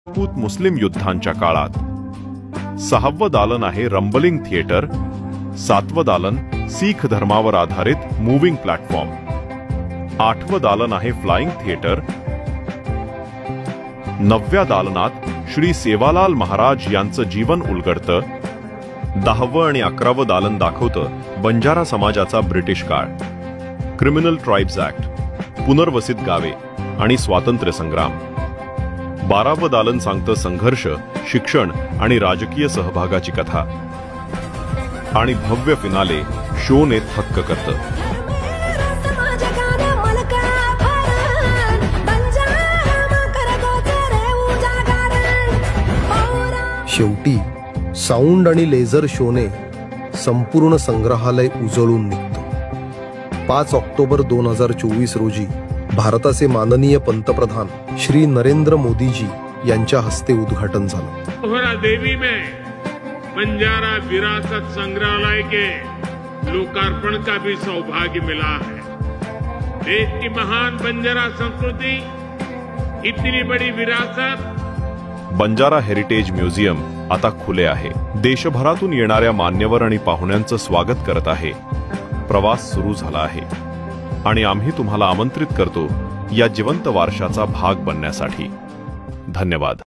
राजपूत मुस्लिम युद्धांच्या काळात। 6वं दालन आहे रंबलिंग थिएटर। 7वं दालन सीख धर्मावर आधारित मूव्हिंग प्लॅटफॉर्म। 8वं दालन आहे फ्लाइंग थिएटर। 9व्या दालनात श्री सेवालाल महाराज यांचं जीवन उलगडतं। 10वं आणि 11वं दालन दाखवतं बंजारा समाजाचा ब्रिटिश काळ, क्रिमिनल ट्राइब्स ऍक्ट, पुनर्वसित गावे आणि स्वातंत्र्य संग्राम। 12वं दालन सांगतं संघर्ष, शिक्षण आणि राजकीय सहभागाची कथा। आणि भव्य फिनाले शोने थक्क करतं। शेवटी साऊंड आणि लेझर शोने संपूर्ण संग्रहालय उजळून निघतं। 5 ऑक्टोबर 2024 रोजी भारताचे माननीय पंतप्रधान श्री नरेंद्र मोदीजी यांच्या हस्ते उद्घाटन झालं। पोहरा देवी में बंजारा विरासत संग्रहालय के लोकार्पण का भी सौभाग्य मिला है। देश की महान बंजारा संस्कृति, इतनी बड़ी विरासत। बंजारा हेरिटेज म्युझियम आता खुले आहे। देशभरातून येणाऱ्या मान्यवर आणि पाहुण्यांचं स्वागत करत आहे। प्रवास सुरू झाला आहे आणि आम्ही तुम्हाला आमंत्रित करतो या जिवंत वारशाचा भाग बनण्यासाठी। धन्यवाद।